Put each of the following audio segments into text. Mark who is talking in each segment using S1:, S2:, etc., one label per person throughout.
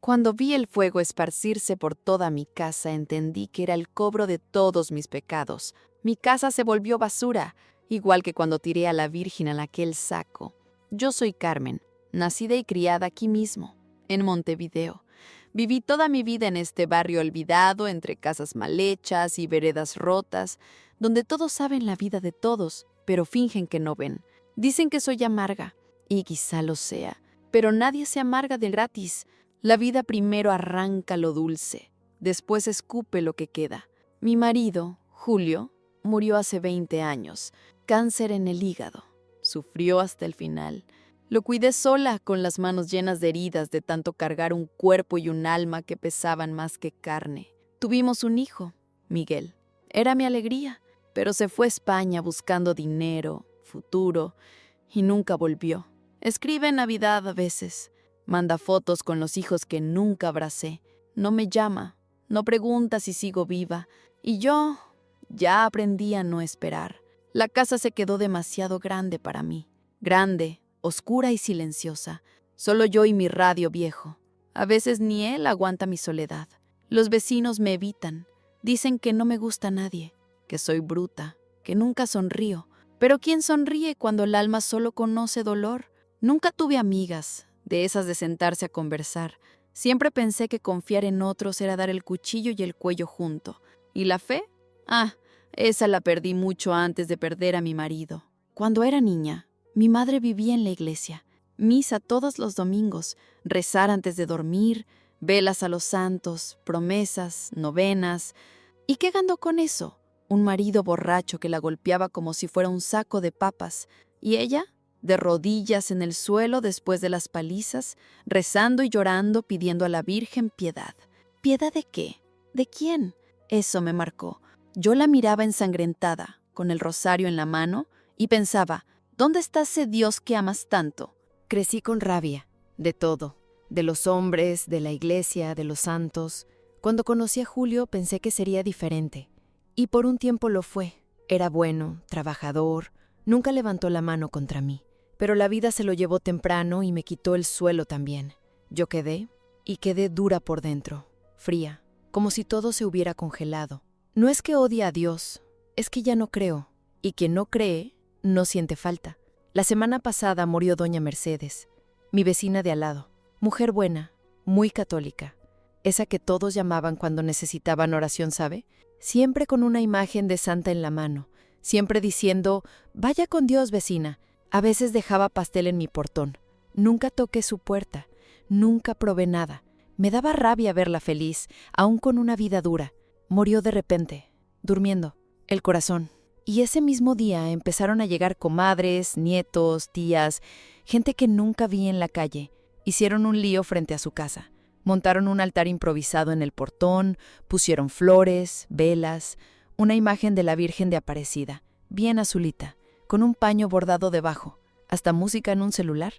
S1: Cuando vi el fuego esparcirse por toda mi casa, entendí que era el cobro de todos mis pecados. Mi casa se volvió basura, igual que cuando tiré a la Virgen en aquel saco. Yo soy Carmen, nacida y criada aquí mismo, en Montevideo. Viví toda mi vida en este barrio olvidado, entre casas mal hechas y veredas rotas, donde todos saben la vida de todos, pero fingen que no ven. Dicen que soy amarga, y quizá lo sea, pero nadie se amarga de gratis. La vida primero arranca lo dulce, después escupe lo que queda. Mi marido, Julio, murió hace 20 años, cáncer en el hígado. Sufrió hasta el final. Lo cuidé sola, con las manos llenas de heridas de tanto cargar un cuerpo y un alma que pesaban más que carne. Tuvimos un hijo, Miguel. Era mi alegría, pero se fue a España buscando dinero, futuro, y nunca volvió. Escribe en Navidad a veces. Manda fotos con los hijos que nunca abracé. No me llama, no pregunta si sigo viva. Y yo ya aprendí a no esperar. La casa se quedó demasiado grande para mí. Grande, oscura y silenciosa. Solo yo y mi radio viejo. A veces ni él aguanta mi soledad. Los vecinos me evitan. Dicen que no me gusta nadie, que soy bruta, que nunca sonrío. Pero ¿quién sonríe cuando el alma solo conoce dolor? Nunca tuve amigas, de esas de sentarse a conversar. Siempre pensé que confiar en otros era dar el cuchillo y el cuello junto. ¿Y la fe? Esa la perdí mucho antes de perder a mi marido. Cuando era niña, mi madre vivía en la iglesia. Misa todos los domingos, rezar antes de dormir, velas a los santos, promesas, novenas. ¿Y qué ganó con eso? Un marido borracho que la golpeaba como si fuera un saco de papas. ¿Y ella? De rodillas en el suelo después de las palizas, rezando y llorando, pidiendo a la Virgen piedad. ¿Piedad de qué? ¿De quién? Eso me marcó. Yo la miraba ensangrentada, con el rosario en la mano, y pensaba, ¿dónde está ese Dios que amas tanto?
S2: Crecí con rabia, de todo, de los hombres, de la iglesia, de los santos. Cuando conocí a Julio pensé que sería diferente, y por un tiempo lo fue. Era bueno, trabajador, nunca levantó la mano contra mí. Pero la vida se lo llevó temprano y me quitó el suelo también. Yo quedé dura por dentro, fría, como si todo se hubiera congelado. No es que odie a Dios, es que ya no creo, y quien no cree, no siente falta. La semana pasada murió doña Mercedes, mi vecina de al lado, mujer buena, muy católica, esa que todos llamaban cuando necesitaban oración, ¿sabe? Siempre con una imagen de santa en la mano, siempre diciendo, vaya con Dios, vecina. A veces dejaba pastel en mi portón. Nunca toqué su puerta. Nunca probé nada. Me daba rabia verla feliz, aún con una vida dura. Murió de repente, durmiendo, el corazón. Y ese mismo día empezaron a llegar comadres, nietos, tías, gente que nunca vi en la calle. Hicieron un lío frente a su casa. Montaron un altar improvisado en el portón, pusieron flores, velas, una imagen de la Virgen de Aparecida, bien azulita, con un paño bordado debajo, hasta música en un celular.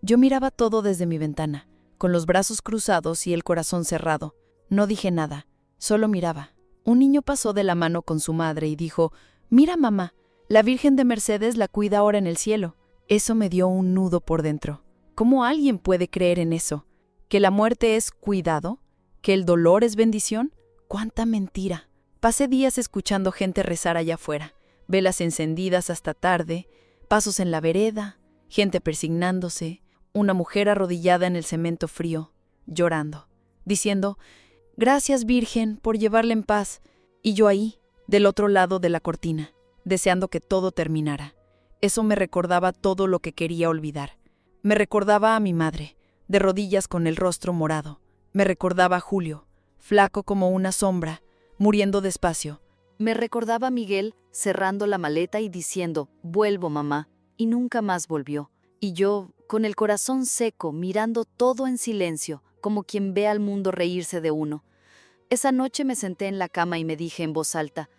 S2: Yo miraba todo desde mi ventana, con los brazos cruzados y el corazón cerrado. No dije nada, solo miraba. Un niño pasó de la mano con su madre y dijo, «Mira, mamá, la Virgen de Mercedes la cuida ahora en el cielo». Eso me dio un nudo por dentro. ¿Cómo alguien puede creer en eso? ¿Que la muerte es cuidado? ¿Que el dolor es bendición? ¡Cuánta mentira! Pasé días escuchando gente rezar allá afuera. Velas encendidas hasta tarde, pasos en la vereda, gente persignándose, una mujer arrodillada en el cemento frío, llorando, diciendo, «Gracias, Virgen, por llevarla en paz», y yo ahí, del otro lado de la cortina, deseando que todo terminara. Eso me recordaba todo lo que quería olvidar. Me recordaba a mi madre, de rodillas con el rostro morado. Me recordaba a Julio, flaco como una sombra, muriendo despacio.
S3: Me recordaba a Miguel cerrando la maleta y diciendo, «Vuelvo, mamá», y nunca más volvió. Y yo, con el corazón seco, mirando todo en silencio, como quien ve al mundo reírse de uno. Esa noche me senté en la cama y me dije en voz alta,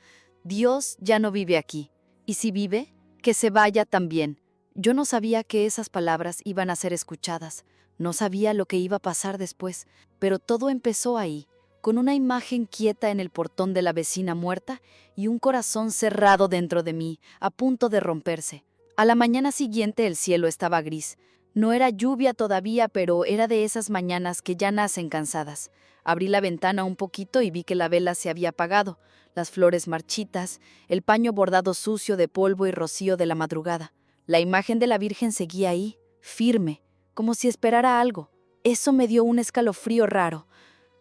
S3: «Dios ya no vive aquí, y si vive, que se vaya también». Yo no sabía que esas palabras iban a ser escuchadas, no sabía lo que iba a pasar después, pero todo empezó ahí, con una imagen quieta en el portón de la vecina muerta y un corazón cerrado dentro de mí, a punto de romperse. A la mañana siguiente el cielo estaba gris. No era lluvia todavía, pero era de esas mañanas que ya nacen cansadas. Abrí la ventana un poquito y vi que la vela se había apagado, las flores marchitas, el paño bordado sucio de polvo y rocío de la madrugada. La imagen de la Virgen seguía ahí, firme, como si esperara algo. Eso me dio un escalofrío raro.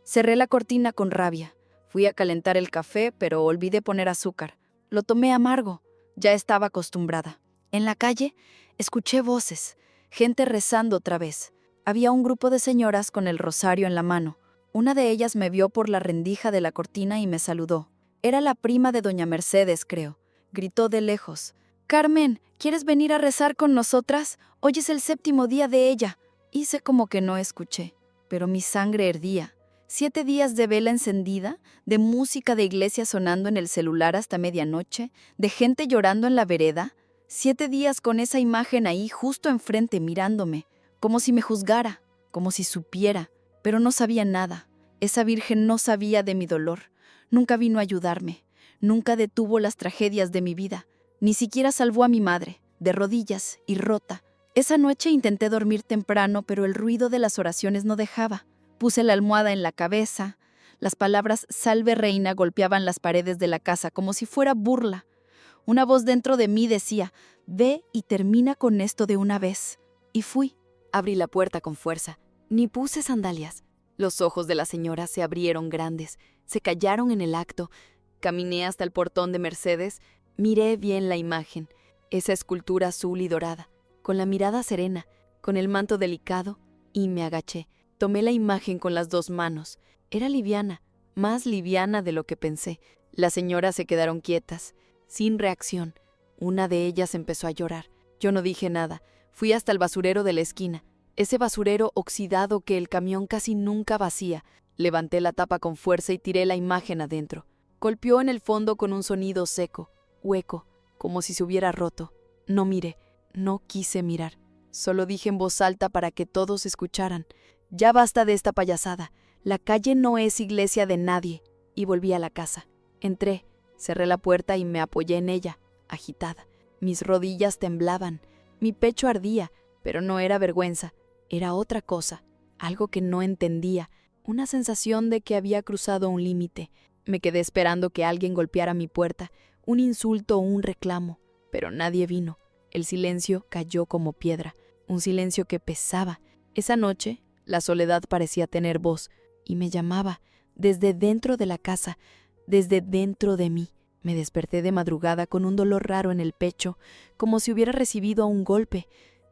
S3: Cerré la cortina con rabia. Fui a calentar el café, pero olvidé poner azúcar. Lo tomé amargo. Ya estaba acostumbrada. En la calle escuché voces, gente rezando otra vez. Había un grupo de señoras con el rosario en la mano. Una de ellas me vio por la rendija de la cortina y me saludó. Era la prima de doña Mercedes, creo. Gritó de lejos: «Carmen, ¿quieres venir a rezar con nosotras? Hoy es el 7º día de ella». Hice como que no escuché, pero mi sangre hervía. 7 días de vela encendida, de música de iglesia sonando en el celular hasta medianoche, de gente llorando en la vereda. 7 días con esa imagen ahí justo enfrente mirándome, como si me juzgara, como si supiera, pero no sabía nada. Esa Virgen no sabía de mi dolor, nunca vino a ayudarme, nunca detuvo las tragedias de mi vida, ni siquiera salvó a mi madre, de rodillas y rota. Esa noche intenté dormir temprano, pero el ruido de las oraciones no dejaba. Puse la almohada en la cabeza. Las palabras «Salve Reina» golpeaban las paredes de la casa como si fuera burla. Una voz dentro de mí decía: «Ve y termina con esto de una vez». Y fui.
S2: Abrí la puerta con fuerza. Ni puse sandalias. Los ojos de la señora se abrieron grandes, se callaron en el acto. Caminé hasta el portón de Mercedes, miré bien la imagen, esa escultura azul y dorada, con la mirada serena, con el manto delicado, y me agaché. Tomé la imagen con las 2 manos. Era liviana, más liviana de lo que pensé. Las señoras se quedaron quietas, sin reacción. Una de ellas empezó a llorar. Yo no dije nada. Fui hasta el basurero de la esquina, ese basurero oxidado que el camión casi nunca vacía. Levanté la tapa con fuerza y tiré la imagen adentro. Golpeó en el fondo con un sonido seco, hueco, como si se hubiera roto. No miré, no quise mirar. Solo dije en voz alta para que todos escucharan: «Ya basta de esta payasada. La calle no es iglesia de nadie». Y volví a la casa. Entré, cerré la puerta y me apoyé en ella, agitada. Mis rodillas temblaban, mi pecho ardía, pero no era vergüenza, era otra cosa, algo que no entendía, una sensación de que había cruzado un límite. Me quedé esperando que alguien golpeara mi puerta, un insulto o un reclamo, pero nadie vino. El silencio cayó como piedra, un silencio que pesaba. Esa noche, la soledad parecía tener voz, y me llamaba, desde dentro de la casa, desde dentro de mí. Me desperté de madrugada con un dolor raro en el pecho, como si hubiera recibido un golpe.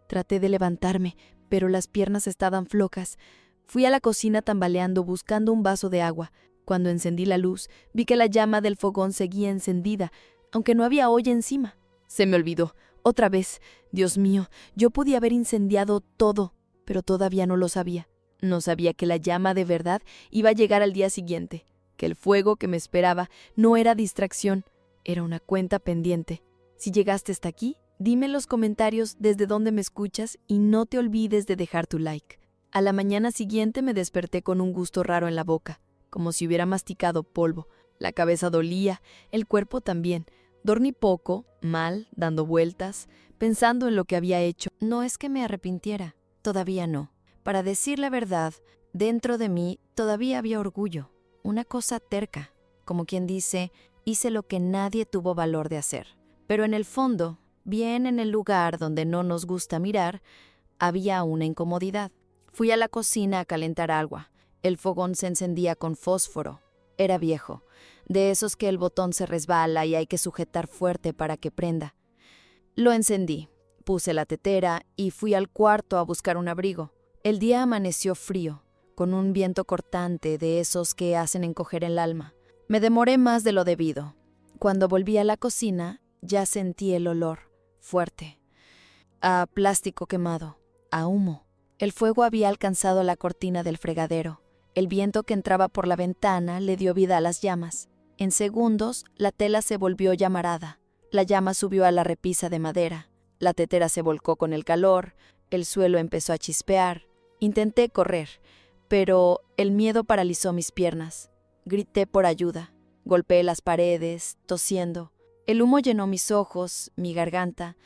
S2: Traté de levantarme, pero las piernas estaban flojas. Fui a la cocina tambaleando buscando un vaso de agua. Cuando encendí la luz, vi que la llama del fogón seguía encendida, aunque no había olla encima. Se me olvidó. Otra vez. Dios mío, yo podía haber incendiado todo, pero todavía no lo sabía. No sabía que la llama de verdad iba a llegar al día siguiente, que el fuego que me esperaba no era distracción, era una cuenta pendiente. Si llegaste hasta aquí, dime en los comentarios desde dónde me escuchas y no te olvides de dejar tu like. A la mañana siguiente me desperté con un gusto raro en la boca, como si hubiera masticado polvo. La cabeza dolía, el cuerpo también. Dormí poco, mal, dando vueltas, pensando en lo que había hecho. No es que me arrepintiera, todavía no. Para decir la verdad, dentro de mí todavía había orgullo, una cosa terca, como quien dice, hice lo que nadie tuvo valor de hacer. Pero en el fondo, bien en el lugar donde no nos gusta mirar, había una incomodidad. Fui a la cocina a calentar agua. El fogón se encendía con fósforo. Era viejo, de esos que el botón se resbala y hay que sujetar fuerte para que prenda. Lo encendí, puse la tetera y fui al cuarto a buscar un abrigo. El día amaneció frío, con un viento cortante de esos que hacen encoger el alma. Me demoré más de lo debido. Cuando volví a la cocina, ya sentí el olor, fuerte, a plástico quemado, a humo. El fuego había alcanzado la cortina del fregadero. El viento que entraba por la ventana le dio vida a las llamas. En segundos, la tela se volvió llamarada. La llama subió a la repisa de madera. La tetera se volcó con el calor. El suelo empezó a chispear. Intenté correr, pero el miedo paralizó mis piernas. Grité por ayuda. Golpeé las paredes, tosiendo. El humo llenó mis ojos, mi garganta.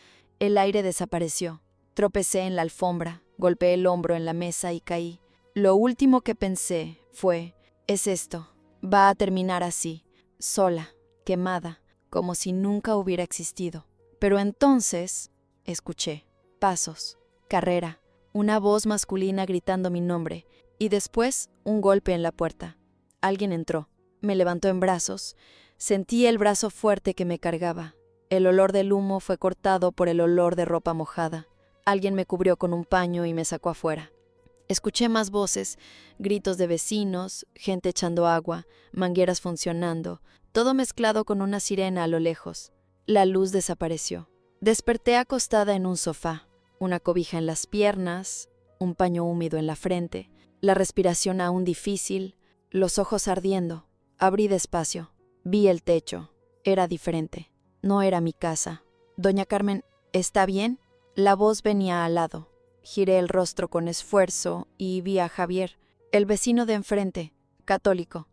S2: El aire desapareció. Tropecé en la alfombra.
S1: Golpeé el hombro en la mesa y caí. Lo último que pensé fue, es esto, va a terminar así, sola, quemada, como si nunca hubiera existido. Pero entonces, escuché, pasos, carrera, una voz masculina gritando mi nombre, y después un golpe en la puerta. Alguien entró, me levantó en brazos, sentí el brazo fuerte que me cargaba. El olor del humo fue cortado por el olor de ropa mojada. Alguien me cubrió con un paño y me sacó afuera. Escuché más voces, gritos de vecinos, gente echando agua, mangueras funcionando, todo mezclado con una sirena a lo lejos. La luz desapareció. Desperté acostada en un sofá, una cobija en las piernas, un paño húmedo en la frente, la respiración aún difícil, los ojos ardiendo. Abrí despacio. Vi el techo. Era diferente. No era mi casa. Doña Carmen, ¿está bien? La voz venía al lado. Giré el rostro con esfuerzo y vi a Javier, el vecino de enfrente, católico,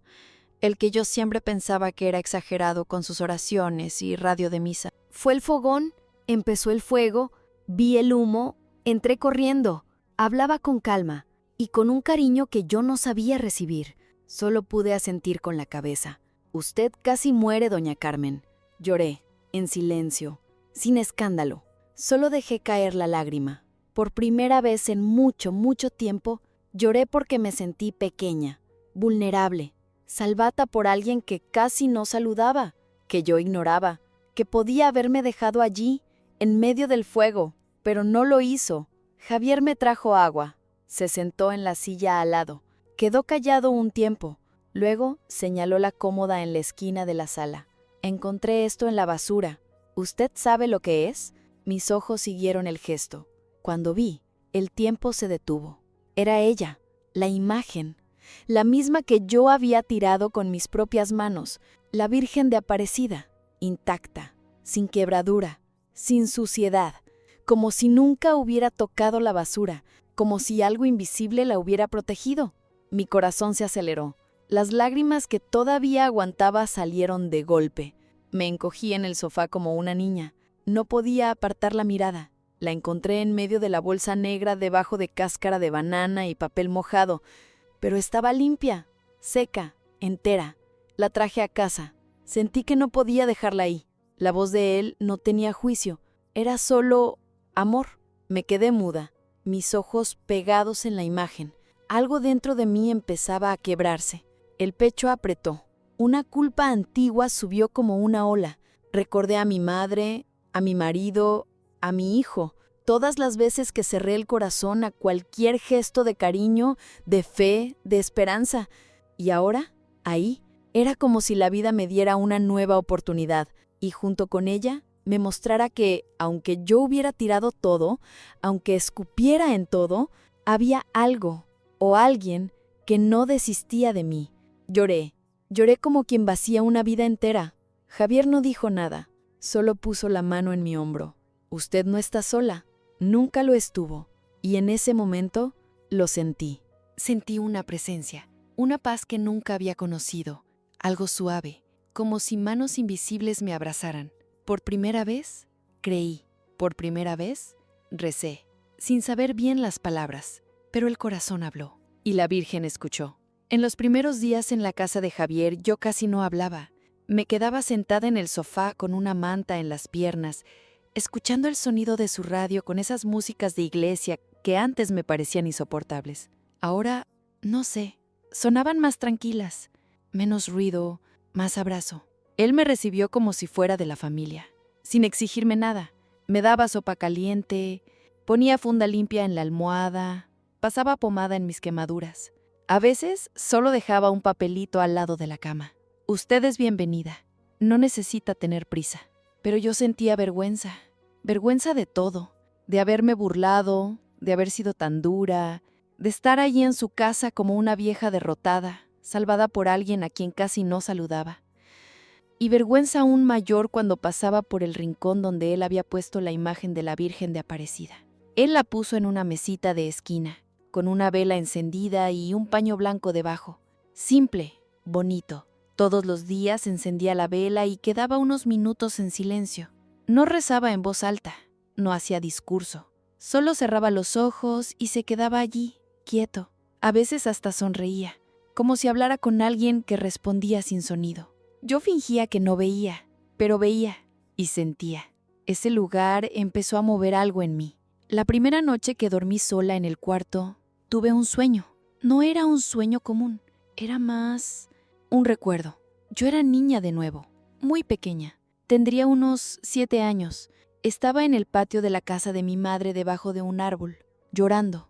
S1: el que yo siempre pensaba que era exagerado con sus oraciones y radio de misa.
S2: Fue el fogón, empezó el fuego, vi el humo, entré corriendo. Hablaba con calma y con un cariño que yo no sabía recibir. Solo pude asentir con la cabeza. Usted casi muere, doña Carmen. Lloré, en silencio, sin escándalo. Solo dejé caer la lágrima. Por primera vez en mucho, mucho tiempo, lloré porque me sentí pequeña, vulnerable, salvada por alguien que casi no saludaba, que yo ignoraba, que podía haberme dejado allí, en medio del fuego, pero no lo hizo. Javier me trajo agua. Se sentó en la silla al lado. Quedó callado un tiempo. Luego señaló la cómoda en la esquina de la sala. Encontré esto en la basura. ¿Usted sabe lo que es? Mis ojos siguieron el gesto. Cuando vi, el tiempo se detuvo. Era ella, la imagen, la misma que yo había tirado con mis propias manos, la Virgen de Aparecida, intacta, sin quebradura, sin suciedad, como si nunca hubiera tocado la basura, como si algo invisible la hubiera protegido. Mi corazón se aceleró. Las lágrimas que todavía aguantaba salieron de golpe. Me encogí en el sofá como una niña. No podía apartar la mirada. La encontré en medio de la bolsa negra debajo de cáscara de banana y papel mojado, pero estaba limpia, seca, entera. La traje a casa. Sentí que no podía dejarla ahí. La voz de él no tenía juicio. Era solo amor. Me quedé muda, mis ojos pegados en la imagen. Algo dentro de mí empezaba a quebrarse. El pecho apretó. Una culpa antigua subió como una ola. Recordé a mi madre, a mi marido, a mi hijo, todas las veces que cerré el corazón a cualquier gesto de cariño, de fe, de esperanza. Y ahora, ahí, era como si la vida me diera una nueva oportunidad y junto con ella me mostrara que, aunque yo hubiera tirado todo, aunque escupiera en todo, había algo o alguien que no desistía de mí. Lloré como quien vacía una vida entera. Javier no dijo nada, solo puso la mano en mi hombro. Usted no está sola, nunca lo estuvo, y en ese momento lo sentí. Sentí una presencia, una paz que nunca había conocido, algo suave, como si manos invisibles me abrazaran. Por primera vez, creí, por primera vez, recé, sin saber bien las palabras, pero el corazón habló, y la Virgen escuchó. En los primeros días en la casa de Javier yo casi no hablaba. Me quedaba sentada en el sofá con una manta en las piernas, escuchando el sonido de su radio con esas músicas de iglesia que antes me parecían insoportables. Ahora, no sé, sonaban más tranquilas, menos ruido, más abrazo. Él me recibió como si fuera de la familia, sin exigirme nada. Me daba sopa caliente, ponía funda limpia en la almohada, pasaba pomada en mis quemaduras. A veces solo dejaba un papelito al lado de la cama. Usted es bienvenida. No necesita tener prisa. Pero yo sentía vergüenza. Vergüenza de todo. De haberme burlado, de haber sido tan dura, de estar allí en su casa como una vieja derrotada, salvada por alguien a quien casi no saludaba. Y vergüenza aún mayor cuando pasaba por el rincón donde él había puesto la imagen de la Virgen de Aparecida. Él la puso en una mesita de esquina, con una vela encendida y un paño blanco debajo. Simple, bonito. Todos los días encendía la vela y quedaba unos minutos en silencio. No rezaba en voz alta, no hacía discurso.
S1: Solo cerraba los ojos y se quedaba allí, quieto. A veces hasta sonreía, como si hablara con alguien que respondía sin sonido. Yo fingía que no veía, pero veía y sentía. Ese lugar empezó a mover algo en mí. La primera noche que dormí sola en el cuarto, tuve un sueño. No era un sueño común, era más un recuerdo. Yo era niña de nuevo, muy pequeña. Tendría unos 7 años. Estaba en el patio de la casa de mi madre debajo de un árbol, llorando.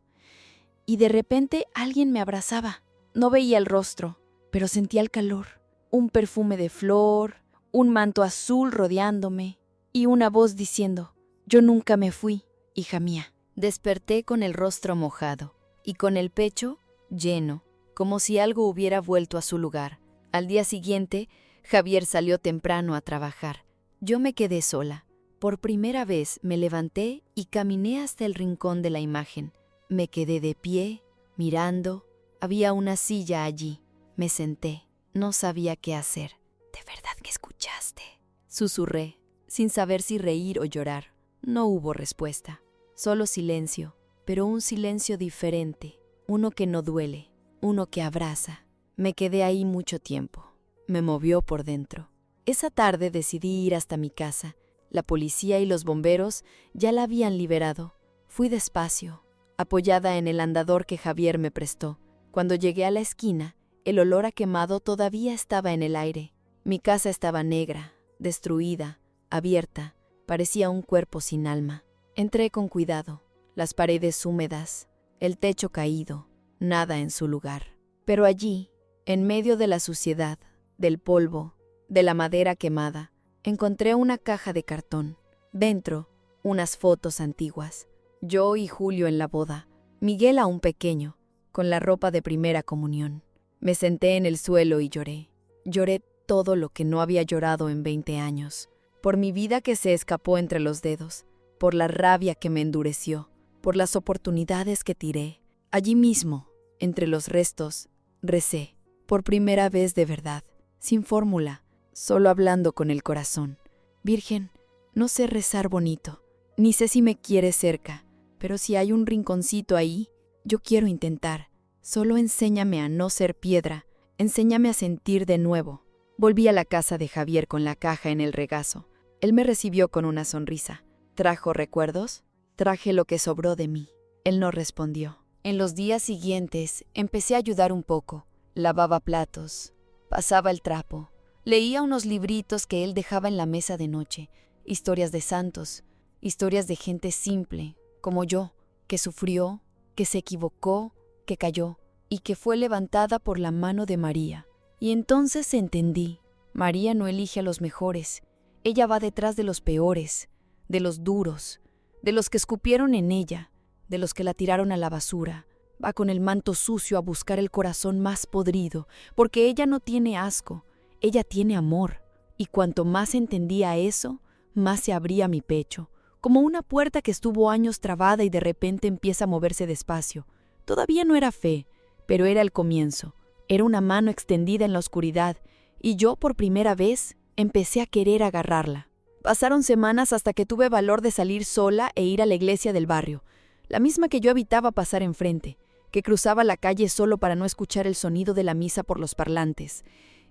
S1: Y de repente alguien me abrazaba. No veía el rostro, pero sentía el calor. Un perfume de flor, un manto azul rodeándome y una voz diciendo: «Yo nunca me fui, hija mía».
S2: Desperté con el rostro mojado y con el pecho lleno, como si algo hubiera vuelto a su lugar. Al día siguiente, Javier salió temprano a trabajar. Yo me quedé sola. Por primera vez me levanté y caminé hasta el rincón de la imagen. Me quedé de pie, mirando. Había una silla allí. Me senté. No sabía qué hacer. «¿De verdad que escuchaste?», susurré, sin saber si reír o llorar. No hubo respuesta. Solo silencio, pero un silencio diferente. Uno que no duele, uno que abraza. Me quedé ahí mucho tiempo. Me movió por dentro. Esa tarde decidí ir hasta mi casa. La policía y los bomberos ya la habían liberado. Fui despacio, apoyada en el andador que Javier me prestó. Cuando llegué a la esquina, el olor a quemado todavía estaba en el aire. Mi casa estaba negra, destruida, abierta. Parecía un cuerpo sin alma. Entré con cuidado. Las paredes húmedas, el techo caído, nada en su lugar. Pero allí, en medio de la suciedad, del polvo, de la madera quemada, encontré una caja de cartón. Dentro, unas fotos antiguas. Yo y Julio en la boda. Miguel aún pequeño, con la ropa de primera comunión. Me senté en el suelo y lloré. Lloré todo lo que no había llorado en 20 años. Por mi vida que se escapó entre los dedos. Por la rabia que me endureció. Por las oportunidades que tiré. Allí mismo, entre los restos, recé. Por primera vez de verdad. Sin fórmula. Solo hablando con el corazón. «Virgen, no sé rezar bonito, ni sé si me quieres cerca, pero si hay un rinconcito ahí, yo quiero intentar. Solo enséñame a no ser piedra, enséñame a sentir de nuevo». Volví a la casa de Javier con la caja en el regazo. Él me recibió con una sonrisa. «¿Trajo recuerdos?». «Traje lo que sobró de mí». Él no respondió. En los días siguientes empecé a ayudar un poco. Lavaba platos, pasaba el trapo. Leía unos libritos que él dejaba en la mesa de noche, historias de santos, historias de gente simple, como yo, que sufrió, que se equivocó, que cayó, y que fue levantada por la mano de María. Y entonces entendí, María no elige a los mejores, ella va detrás de los peores, de los duros, de los que escupieron en ella, de los que la tiraron a la basura. Va con el manto sucio a buscar el corazón más podrido, porque ella no tiene asco. Ella tiene amor, y cuanto más entendía eso, más se abría mi pecho, como una puerta que estuvo años trabada y de repente empieza a moverse despacio. Todavía no era fe, pero era el comienzo. Era una mano extendida en la oscuridad, y yo por primera vez empecé a querer agarrarla. Pasaron semanas hasta que tuve valor de salir sola e ir a la iglesia del barrio, la misma que yo evitaba pasar enfrente, que cruzaba la calle solo para no escuchar el sonido de la misa por los parlantes.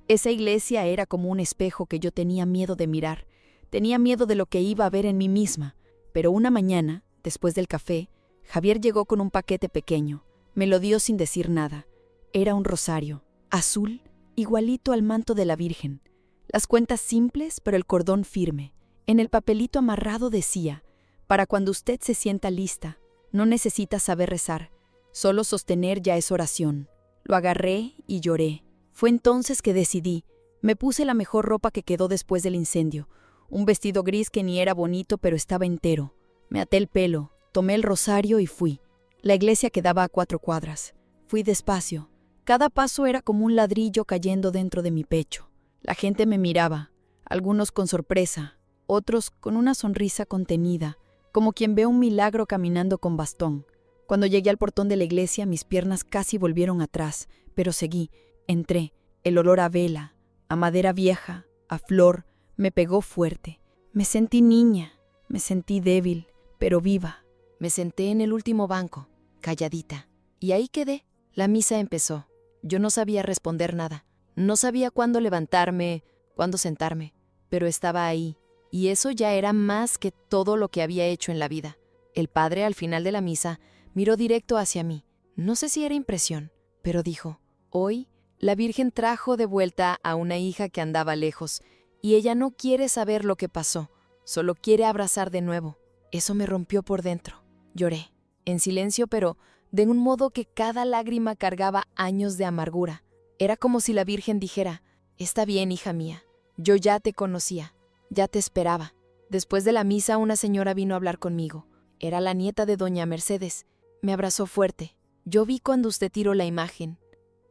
S2: Esa iglesia era como un espejo que yo tenía miedo de mirar. Tenía miedo de lo que iba a ver en mí misma. Pero una mañana, después del café, Javier llegó con un paquete pequeño. Me lo dio sin decir nada. Era un rosario, azul, igualito al manto de la Virgen. Las cuentas simples, pero el cordón firme. En el papelito amarrado decía: «Para cuando usted se sienta lista, no necesita saber rezar. Solo sostener ya es oración». Lo agarré y lloré. Fue entonces que decidí. Me puse la mejor ropa que quedó después del incendio. Un vestido gris que ni era bonito, pero estaba entero. Me até el pelo, tomé el rosario y fui. La iglesia quedaba a 4 cuadras. Fui despacio. Cada paso era como un ladrillo cayendo dentro de mi pecho. La gente me miraba, algunos con sorpresa, otros con una sonrisa contenida, como quien ve un milagro caminando con bastón. Cuando llegué al portón de la iglesia, mis piernas casi volvieron atrás, pero seguí. Entré. El olor a vela, a madera vieja, a flor, me pegó fuerte. Me sentí niña, me sentí débil, pero viva. Me senté en el último banco, calladita, y ahí quedé. La misa empezó. Yo no sabía responder nada. No sabía cuándo levantarme, cuándo sentarme, pero estaba ahí, y eso ya era más que todo lo que había hecho en la vida. El padre, al final de la misa, miró directo hacia mí. No sé si era impresión, pero dijo: «Hoy, la Virgen trajo de vuelta a una hija que andaba lejos, y ella no quiere saber lo que pasó, solo quiere abrazar de nuevo». Eso me rompió por dentro. Lloré, en silencio, pero de un modo que cada lágrima cargaba años de amargura. Era como si la Virgen dijera: «Está bien, hija mía, yo ya te conocía, ya te esperaba». Después de la misa, una señora vino a hablar conmigo. Era la nieta de doña Mercedes. Me abrazó fuerte. «Yo vi cuando usted tiró la imagen,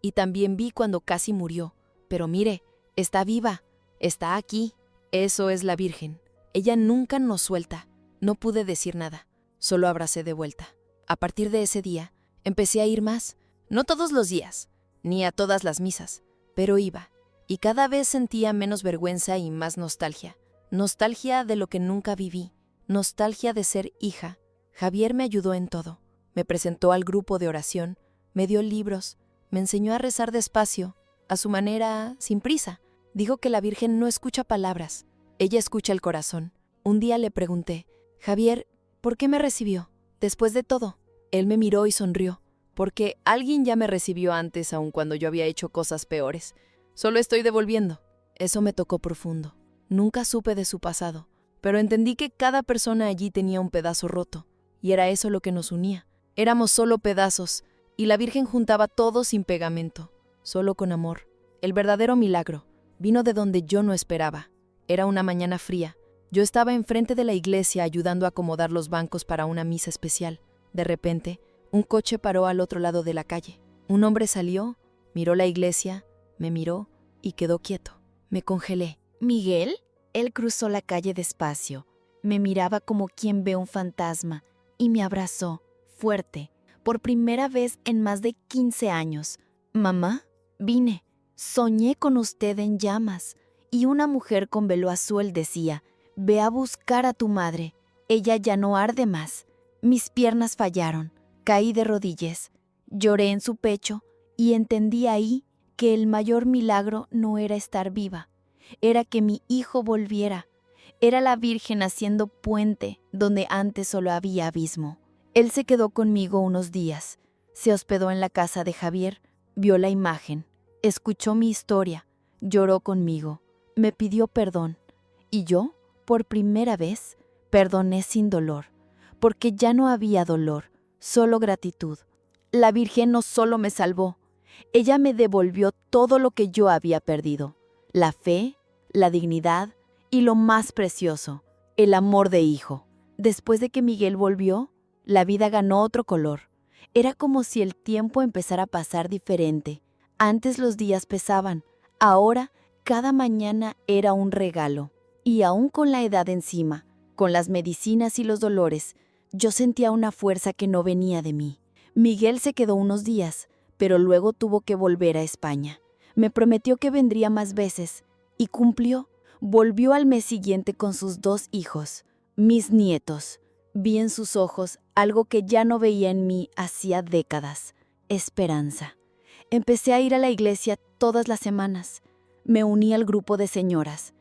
S2: y también vi cuando casi murió. Pero mire, está viva, está aquí. Eso es la Virgen. Ella nunca nos suelta». No pude decir nada, solo abracé de vuelta. A partir de ese día, empecé a ir más. No todos los días, ni a todas las misas, pero iba. Y cada vez sentía menos vergüenza y más nostalgia. Nostalgia de lo que nunca viví. Nostalgia de ser hija. Javier me ayudó en todo. Me presentó al grupo de oración, me dio libros, me enseñó a rezar despacio, a su manera, sin prisa. Dijo que la Virgen no escucha palabras, ella escucha el corazón. Un día le pregunté: «Javier, ¿por qué me recibió? Después de todo». Él me miró y sonrió. «Porque alguien ya me recibió antes, aun cuando yo había hecho cosas peores. Solo estoy devolviendo». Eso me tocó profundo. Nunca supe de su pasado, pero entendí que cada persona allí tenía un pedazo roto, y era eso lo que nos unía. Éramos solo pedazos, y la Virgen juntaba todo sin pegamento, solo con amor. El verdadero milagro vino de donde yo no esperaba. Era una mañana fría. Yo estaba enfrente de la iglesia ayudando a acomodar los bancos para una misa especial. De repente, un coche paró al otro lado de la calle. Un hombre salió, miró la iglesia, me miró y quedó quieto. Me congelé.
S4: ¿Miguel? Él cruzó la calle despacio. Me miraba como quien ve un fantasma y me abrazó, fuerte, por primera vez en más de 15 años. «Mamá, vine. Soñé con usted en llamas». Y una mujer con velo azul decía: «Ve a buscar a tu madre. Ella ya no arde más». Mis piernas fallaron. Caí de rodillas. Lloré en su pecho y entendí ahí que el mayor milagro no era estar viva. Era que mi hijo volviera. Era la Virgen haciendo puente donde antes solo había abismo. Él se quedó conmigo unos días. Se hospedó en la casa de Javier. Vio la imagen. Escuchó mi historia. Lloró conmigo. Me pidió perdón. Y yo, por primera vez, perdoné sin dolor, porque ya no había dolor, solo gratitud. La Virgen no solo me salvó, ella me devolvió todo lo que yo había perdido: la fe, la dignidad y lo más precioso, el amor de hijo. Después de que Miguel volvió, la vida ganó otro color. Era como si el tiempo empezara a pasar diferente. Antes los días pesaban, ahora cada mañana era un regalo. Y aún con la edad encima, con las medicinas y los dolores, yo sentía una fuerza que no venía de mí. Miguel se quedó unos días, pero luego tuvo que volver a España. Me prometió que vendría más veces, y cumplió. Volvió al mes siguiente con sus 2 hijos, mis nietos. Vi en sus ojos algo que ya no veía en mí hacía décadas: esperanza. Empecé a ir a la iglesia todas las semanas. Me uní al grupo de señoras.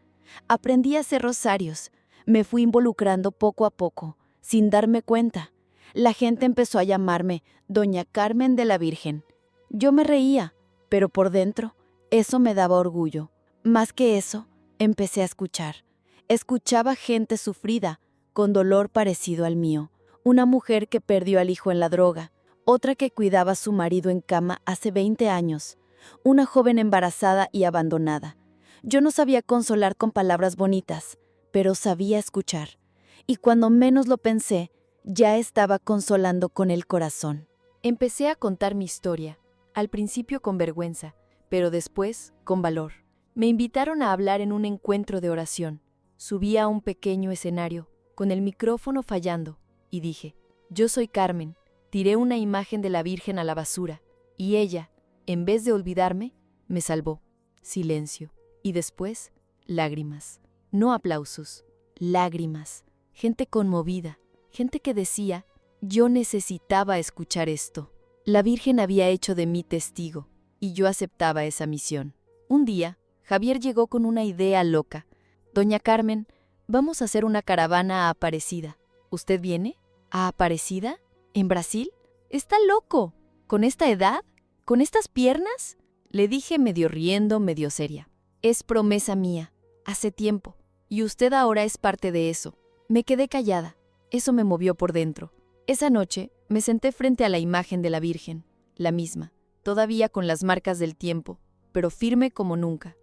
S4: Aprendí a hacer rosarios. Me fui involucrando poco a poco, sin darme cuenta. La gente empezó a llamarme Doña Carmen de la Virgen. Yo me reía, pero por dentro eso me daba orgullo. Más que eso, empecé a escuchar. Escuchaba gente sufrida, con dolor parecido al mío. Una mujer que perdió al hijo en la droga, otra que cuidaba a su marido en cama hace 20 años, una joven embarazada y abandonada. Yo no sabía consolar con palabras bonitas, pero sabía escuchar. Y cuando menos lo pensé, ya estaba consolando con el corazón.
S2: Empecé a contar mi historia, al principio con vergüenza, pero después con valor. Me invitaron a hablar en un encuentro de oración. Subí a un pequeño escenario, con el micrófono fallando, y dije: «Yo soy Carmen». Tiré una imagen de la Virgen a la basura, y ella, en vez de olvidarme, me salvó. Silencio. Y después, lágrimas. No aplausos, lágrimas. Gente conmovida, gente que decía: Yo necesitaba escuchar esto. La Virgen había hecho de mí testigo, y yo aceptaba esa misión. Un día, Javier llegó con una idea loca. Doña Carmen, vamos a hacer una caravana a Aparecida. ¿Usted viene? ¿A Aparecida? ¿En Brasil? ¡Está loco! ¿Con esta edad? ¿Con estas piernas? Le dije medio riendo, medio seria. Es promesa mía, hace tiempo, y usted ahora es parte de eso. Me quedé callada. Eso me movió por dentro. Esa noche me senté frente a la imagen de la Virgen, la misma, todavía con las marcas del tiempo, pero firme como nunca.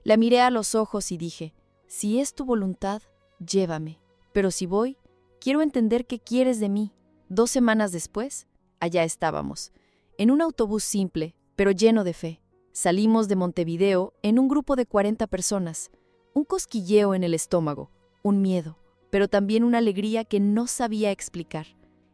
S2: La miré a los ojos y dije, si es tu voluntad, llévame. Pero si voy, quiero entender qué quieres de mí. 2 semanas después, allá estábamos, en un autobús simple, pero lleno de fe. Salimos de Montevideo en un grupo de 40 personas. Un cosquilleo en el estómago, un miedo, pero también una alegría que no sabía explicar.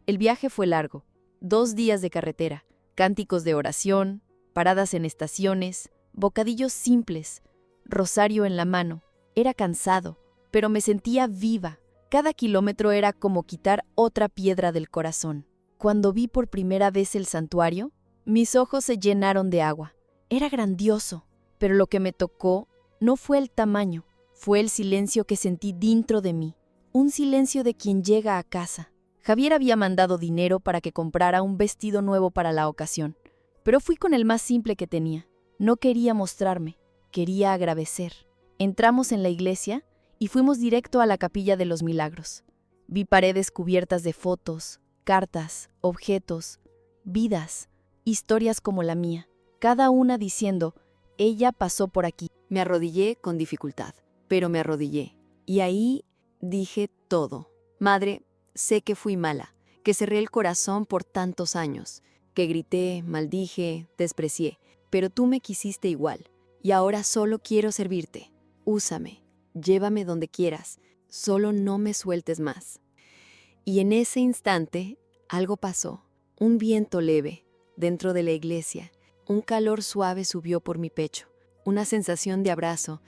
S2: El viaje fue largo, 2 días de carretera, cánticos de oración, paradas en estaciones, bocadillos simples, rosario en la mano. Era cansado, pero me sentía viva. Cada kilómetro era como quitar otra piedra del corazón. Cuando vi por primera vez el santuario, mis ojos se llenaron de agua. Era grandioso, pero lo que me tocó no fue el tamaño, fue el silencio que sentí dentro de mí, un silencio de quien llega a casa. Javier había mandado dinero para que comprara un vestido nuevo para la ocasión, pero fui con el más simple que tenía. No quería mostrarme, quería agradecer. Entramos en la iglesia y fuimos directo a la Capilla de los Milagros. Vi paredes cubiertas de fotos, cartas, objetos, vidas, historias como la mía, cada una diciendo, ella pasó por aquí.
S1: Me arrodillé con dificultad, pero me arrodillé. Y ahí dije todo. Madre, sé que fui mala, que cerré el corazón por tantos años, que grité, maldije, desprecié, pero tú me quisiste igual, y ahora solo quiero servirte. Úsame, llévame donde quieras, solo no me sueltes más. Y en ese instante, algo pasó, un viento leve, dentro de la iglesia, un calor suave subió por mi pecho, una sensación de abrazo,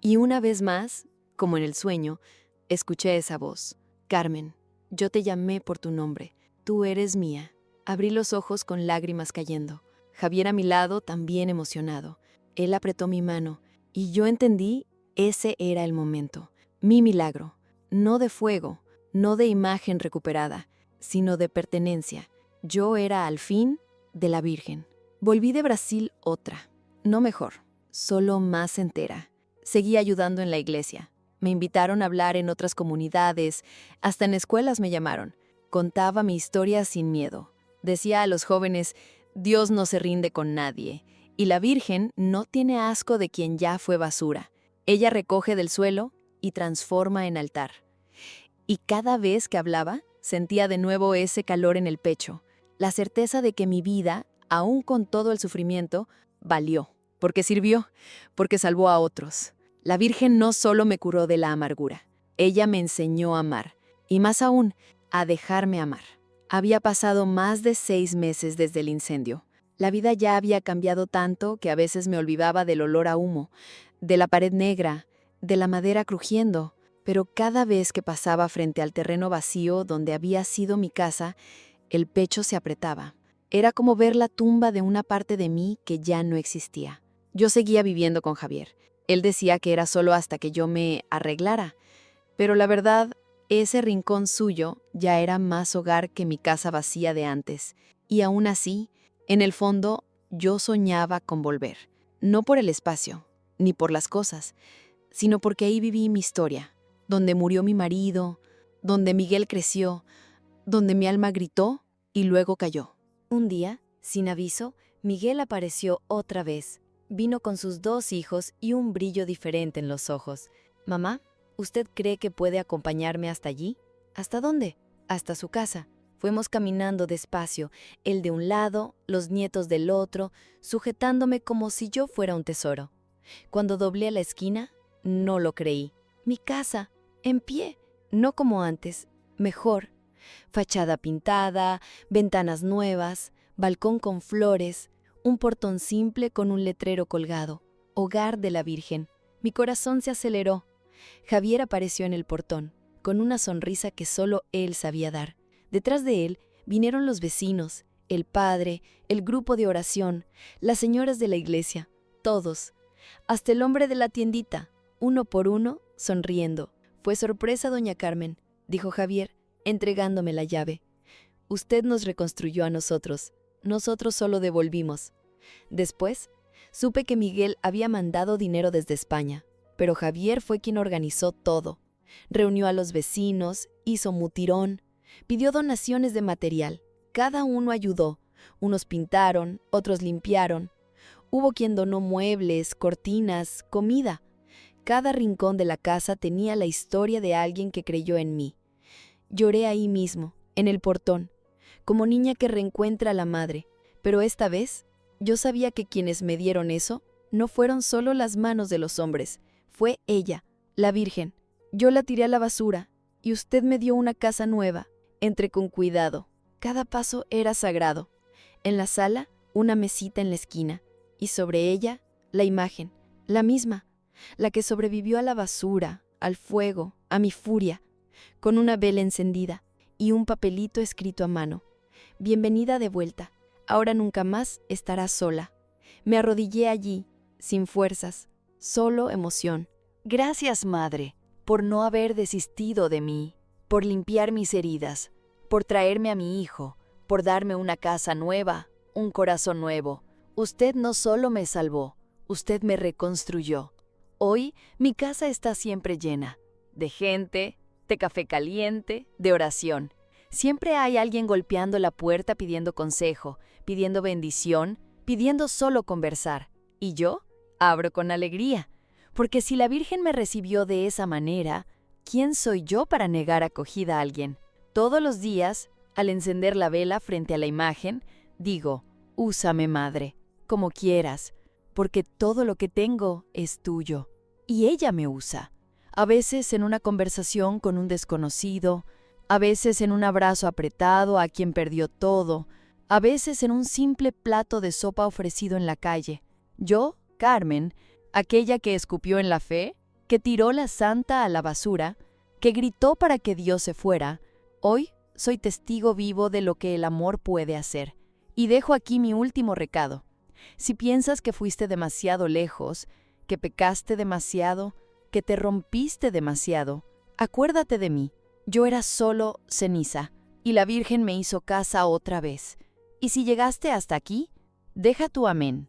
S1: y una vez más, como en el sueño, escuché esa voz. Carmen, yo te llamé por tu nombre, tú eres mía. Abrí los ojos con lágrimas cayendo. Javier a mi lado, también emocionado. Él apretó mi mano, y yo entendí, ese era el momento. Mi milagro, no de fuego, no de imagen recuperada, sino de pertenencia. Yo era, al fin, de la Virgen. Volví de Brasil otra, no mejor, solo más entera. Seguí ayudando en la iglesia. Me invitaron a hablar en otras comunidades, hasta en escuelas me llamaron. Contaba mi historia sin miedo. Decía a los jóvenes, Dios no se rinde con nadie, y la Virgen no tiene asco de quien ya fue basura. Ella recoge del suelo y transforma en altar. Y cada vez que hablaba, sentía de nuevo ese calor en el pecho, la certeza de que mi vida, aún con todo el sufrimiento, valió, porque sirvió, porque salvó a otros. La Virgen no solo me curó de la amargura, ella me enseñó a amar, y más aún, a dejarme amar. Había pasado más de 6 meses desde el incendio. La vida ya había cambiado tanto que a veces me olvidaba del olor a humo, de la pared negra, de la madera crujiendo, pero cada vez que pasaba frente al terreno vacío donde había sido mi casa, el pecho se apretaba. Era como ver la tumba de una parte de mí que ya no existía. Yo seguía viviendo con Javier. Él decía que era solo hasta que yo me arreglara, pero la verdad, ese rincón suyo ya era más hogar que mi casa vacía de antes. Y aún así, en el fondo, yo soñaba con volver. No por el espacio, ni por las cosas, sino porque ahí viví mi historia, donde murió mi marido, donde Miguel creció, donde mi alma gritó y luego cayó.
S2: Un día, sin aviso, Miguel apareció otra vez. Vino con sus 2 hijos y un brillo diferente en los ojos. «Mamá, ¿usted cree que puede acompañarme hasta allí?» «¿Hasta dónde?» «Hasta su casa». Fuimos caminando despacio, él de un lado, los nietos del otro, sujetándome como si yo fuera un tesoro. Cuando doblé la esquina, no lo creí. Mi casa, en pie, no como antes, mejor. Fachada pintada, ventanas nuevas, balcón con flores, un portón simple con un letrero colgado, Hogar de la Virgen. Mi corazón se aceleró. Javier apareció en el portón, con una sonrisa que solo él sabía dar. Detrás de él Vinieron los vecinos, el padre, el grupo de oración, las señoras de la iglesia, todos. Hasta el hombre de la tiendita, uno por uno, sonriendo. Fue sorpresa, doña Carmen, dijo Javier, entregándome la llave. Usted nos reconstruyó a nosotros solo devolvimos. Después, supe que Miguel había mandado dinero desde España, pero Javier fue quien organizó todo. Reunió a los vecinos, hizo mutirón, pidió donaciones de material. Cada uno ayudó. Unos pintaron, otros limpiaron. Hubo quien donó muebles, cortinas, comida. Cada rincón de la casa tenía la historia de alguien que creyó en mí. Lloré ahí mismo, en el portón, como niña que reencuentra a la madre. Pero esta vez, yo sabía que quienes me dieron eso no fueron solo las manos de los hombres. Fue ella, la Virgen. Yo la tiré a la basura, y usted me dio una casa nueva. Entré con cuidado. Cada paso era sagrado. En la sala, una mesita en la esquina, y sobre ella, la imagen, la misma, la que sobrevivió a la basura, al fuego, a mi furia, con una vela encendida y un papelito escrito a mano. Bienvenida de vuelta. Ahora nunca más estarás sola. Me arrodillé allí, sin fuerzas, solo emoción.
S3: Gracias, madre, por no haber desistido de mí, por limpiar mis heridas, por traerme a mi hijo, por darme una casa nueva, un corazón nuevo. Usted no solo me salvó, usted me reconstruyó. Hoy mi casa está siempre llena, de gente, de café caliente, de oración. Siempre hay alguien golpeando la puerta pidiendo consejo, pidiendo bendición, pidiendo solo conversar. Y yo abro con alegría, porque si la Virgen me recibió de esa manera, ¿quién soy yo para negar acogida a alguien? Todos los días, al encender la vela frente a la imagen, digo, úsame, madre, como quieras, porque todo lo que tengo es tuyo. Y ella me usa. A veces en una conversación con un desconocido, a veces en un abrazo apretado a quien perdió todo, a veces en un simple plato de sopa ofrecido en la calle. Yo, Carmen, aquella que escupió en la fe, que tiró la santa a la basura, que gritó para que Dios se fuera, hoy soy testigo vivo de lo que el amor puede hacer. Y dejo aquí mi último recado. Si piensas que fuiste demasiado lejos, que pecaste demasiado, que te rompiste demasiado, acuérdate de mí. Yo era solo ceniza, y la Virgen me hizo casa otra vez. Y si llegaste hasta aquí, deja tu amén.